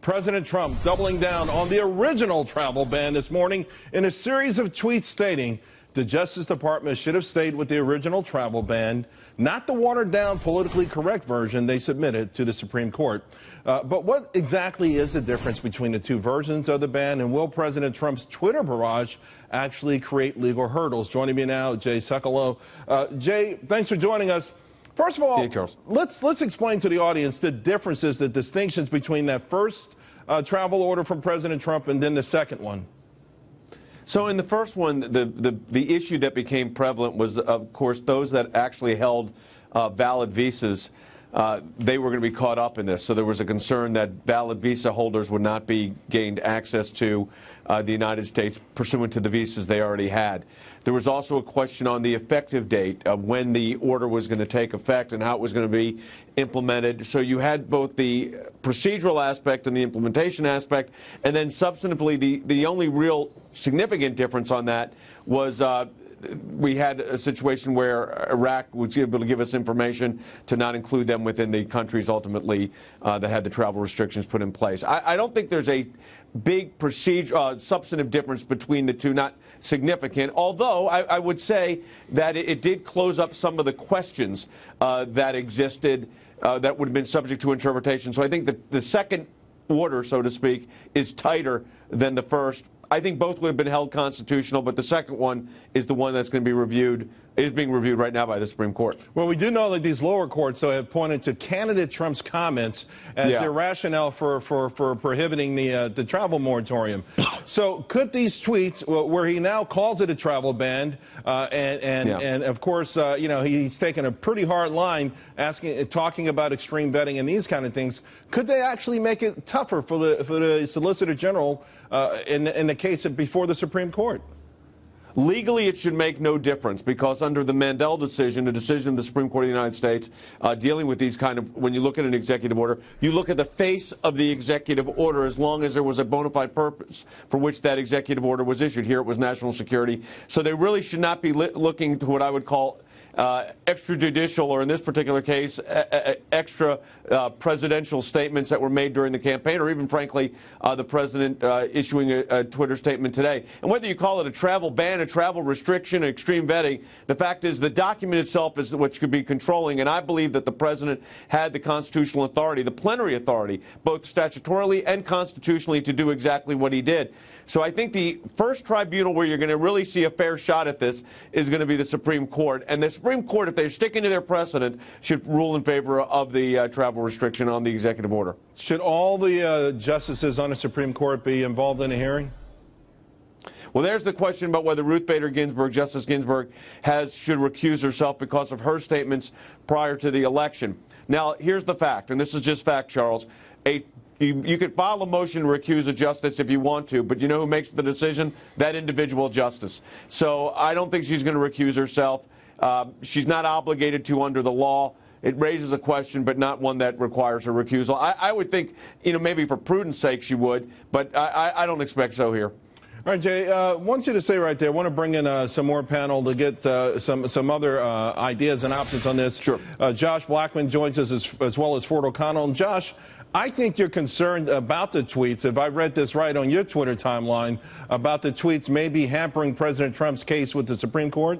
President Trump doubling down on the original travel ban this morning in a series of tweets stating the Justice Department should have stayed with the original travel ban, not the watered-down, politically correct version they submitted to the Supreme Court. But what exactly is the difference between the two versions of the ban, and will President Trump's Twitter barrage actually create legal hurdles? Joining me now, Jay Sekulow. Jay, thanks for joining us. First of all, let's explain to the audience the differences, the distinctions between that first travel order from President Trump and then the second one. So in the first one, the issue that became prevalent was, of course, those that actually held valid visas. They were going to be caught up in this. So there was a concern that valid visa holders would not be gained access to the United States pursuant to the visas they already had. There was also a question on the effective date of when the order was going to take effect and how it was going to be implemented. So you had both the procedural aspect and the implementation aspect, and then substantively the only real significant difference on that was we had a situation where Iraq was able to give us information to not include them within the countries ultimately that had the travel restrictions put in place. I don't think there's a big substantive difference between the two, not significant, although I would say that it did close up some of the questions that existed that would have been subject to interpretation. So I think that the second order, so to speak, is tighter than the first. I think both would have been held constitutional, but the second one is the one that's going to be reviewed, is being reviewed right now by the Supreme Court. Well, we do know that these lower courts, though, have pointed to candidate Trump's comments as their rationale for prohibiting the travel moratorium. So could these tweets, where he now calls it a travel ban, and of course, you know, he's taken a pretty hard line talking about extreme vetting and these kind of things, could they actually make it tougher for the Solicitor General in the case before the Supreme Court? Legally, it should make no difference, because under the Mandel decision, the decision of the Supreme Court of the United States dealing with these kind of, when you look at an executive order, you look at the face of the executive order as long as there was a bona fide purpose for which that executive order was issued. Here it was national security. So they really should not be looking to what I would call extrajudicial, or in this particular case, extra presidential statements that were made during the campaign, or even, frankly, the president issuing a Twitter statement today. And whether you call it a travel ban, a travel restriction, extreme vetting, the fact is the document itself is what could be controlling, and I believe that the president had the constitutional authority, the plenary authority, both statutorily and constitutionally, to do exactly what he did. So I think the first tribunal where you're going to really see a fair shot at this is going to be the Supreme Court. And the Supreme Court, if they're sticking to their precedent, should rule in favor of the travel restriction on the executive order. Should all the justices on the Supreme Court be involved in a hearing? Well, there's the question about whether Ruth Bader Ginsburg, Justice Ginsburg, should recuse herself because of her statements prior to the election. Now, here's the fact, and this is just fact, Charles. You could file a motion to recuse a justice if you want to, but you know who makes the decision? That individual justice. So I don't think she's going to recuse herself. She's not obligated to under the law. It raises a question, but not one that requires her recusal. I would think, you know, maybe for prudence sake she would, but I don't expect so here. All right, Jay, I want you to stay right there. I want to bring in some more panel to get some other ideas and options on this. Sure. Josh Blackman joins us as well as Ford O'Connell. And Josh, I think you're concerned about the tweets, if I read this right on your Twitter timeline, about the tweets maybe hampering President Trump's case with the Supreme Court?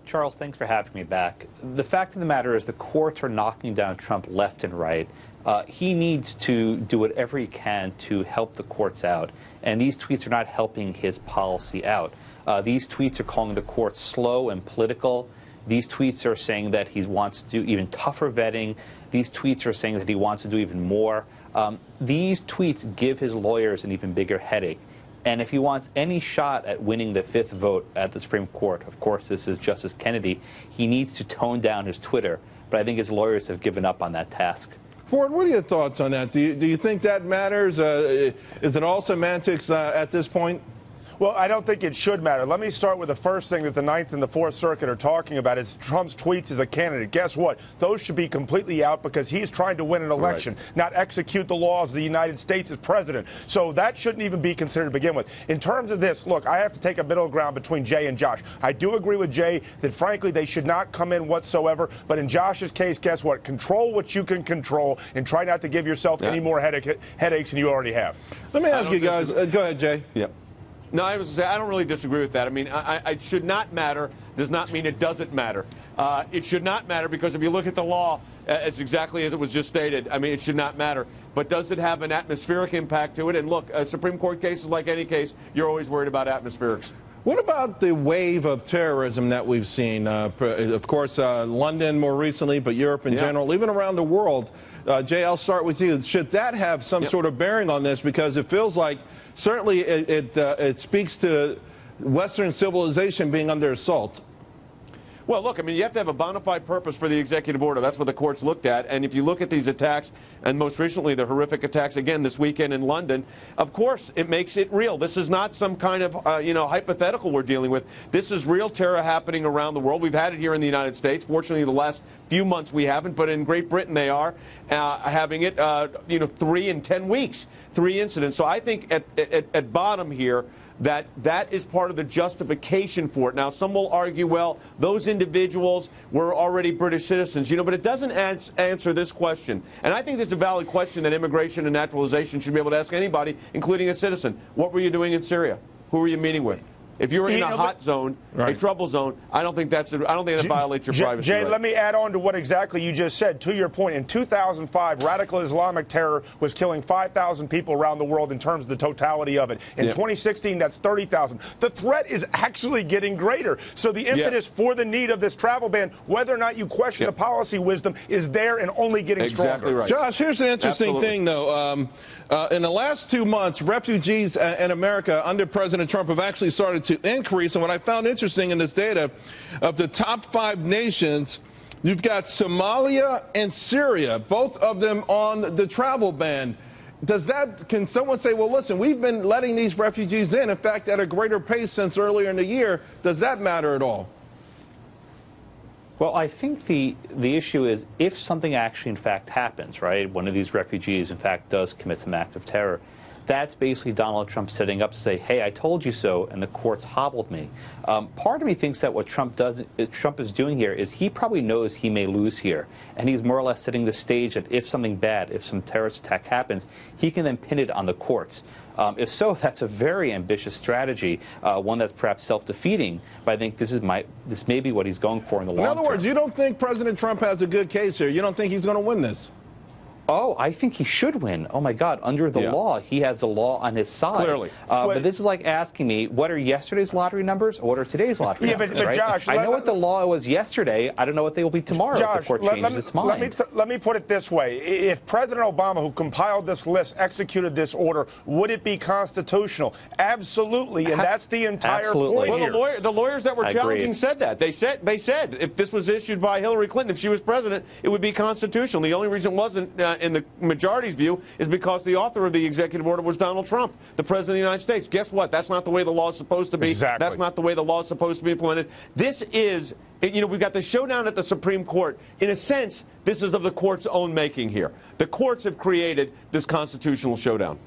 Charles, thanks for having me back. The fact of the matter is the courts are knocking down Trump left and right. He needs to do whatever he can to help the courts out, and these tweets are not helping his policy out. These tweets are calling the courts slow and political. These tweets are saying that he wants to do even tougher vetting. These tweets are saying that he wants to do even more. These tweets give his lawyers an even bigger headache. And if he wants any shot at winning the 5th vote at the Supreme Court, of course this is Justice Kennedy, he needs to tone down his Twitter. But I think his lawyers have given up on that task. Ford, what are your thoughts on that? Do you think that matters? Is it all semantics at this point? Well, I don't think it should matter. Let me start with the first thing that the Ninth and the Fourth Circuit are talking about is Trump's tweets as a candidate. Guess what? Those should be completely out because he's trying to win an election, not execute the laws of the United States as president. So that shouldn't even be considered to begin with. In terms of this, look, I have to take a middle ground between Jay and Josh. I do agree with Jay that, frankly, they should not come in whatsoever. But in Josh's case, guess what? Control what you can control and try not to give yourself any more headaches than you already have. Let me ask you guys. Go ahead, Jay. Yep. No, I was going to say, I don't really disagree with that. I mean, it should not matter does not mean it doesn't matter. It should not matter because if you look at the law, it's exactly as it was just stated. I mean, it should not matter. But does it have an atmospheric impact to it? And look, Supreme Court cases like any case, you're always worried about atmospherics. What about the wave of terrorism that we've seen? Of course, London more recently, but Europe in general, even around the world. Jay, I'll start with you. Should that have some sort of bearing on this? Because it feels like certainly it speaks to Western civilization being under assault. Well, look, I mean, you have to have a bona fide purpose for the executive order. That's what the courts looked at. And if you look at these attacks, and most recently the horrific attacks again this weekend in London, of course it makes it real. This is not some kind of, hypothetical we're dealing with. This is real terror happening around the world. We've had it here in the United States. Fortunately, the last few months we haven't, but in Great Britain they are having it, 3 in 10 weeks, 3 incidents. So I think at bottom here, that is part of the justification for it. Now, some will argue, well, those individuals were already British citizens, but it doesn't answer this question. And I think this is a valid question that immigration and naturalization should be able to ask anybody, including a citizen. What were you doing in Syria? Who were you meeting with? If you were in a hot zone, a trouble zone, I don't think that violates your privacy. Jay, let me add on to what exactly you just said. To your point, in 2005, radical Islamic terror was killing 5,000 people around the world in terms of the totality of it. In 2016, that's 30,000. The threat is actually getting greater. So the impetus for the need of this travel ban, whether or not you question the policy wisdom, is there and only getting stronger. Exactly right. Josh, here's the interesting thing, though. In the last 2 months, refugees in America under President Trump have actually started to increase. And what I found interesting in this data, of the top 5 nations, you've got Somalia and Syria, both of them on the travel ban. Can someone say, well, listen, we've been letting these refugees in fact, at a greater pace since earlier in the year. Does that matter at all? Well, I think the issue is if something actually, in fact, happens, right, one of these refugees, in fact, does commit some act of terror, that's basically Donald Trump setting up to say, hey, I told you so, and the courts hobbled me. Part of me thinks that what Trump is doing here is he probably knows he may lose here, and he's more or less setting the stage that if something bad, if some terrorist attack happens, he can then pin it on the courts. If so, that's a very ambitious strategy, one that's perhaps self-defeating, but I think this may be what he's going for in the long term. In other words, you don't think President Trump has a good case here? You don't think he's going to win this? Oh, I think he should win. Oh, my God. Under the law, he has the law on his side. Clearly. But this is like asking me, what are yesterday's lottery numbers or what are today's lottery numbers? But Josh, I know what the law was yesterday. I don't know what they will be tomorrow if the court changes its mind. Let me put it this way. If President Obama, who compiled this list, executed this order, would it be constitutional? Absolutely. And that's the entire point here. Well, the lawyers that were challenging said that. They said if this was issued by Hillary Clinton, if she was president, it would be constitutional. The only reason it wasn't in the majority's view is because the author of the executive order was Donald Trump, the President of the United States. Guess what? That's not the way the law is supposed to be. Exactly. That's not the way the law is supposed to be implemented. This is, we've got the showdown at the Supreme Court. In a sense, this is of the court's own making here. The courts have created this constitutional showdown.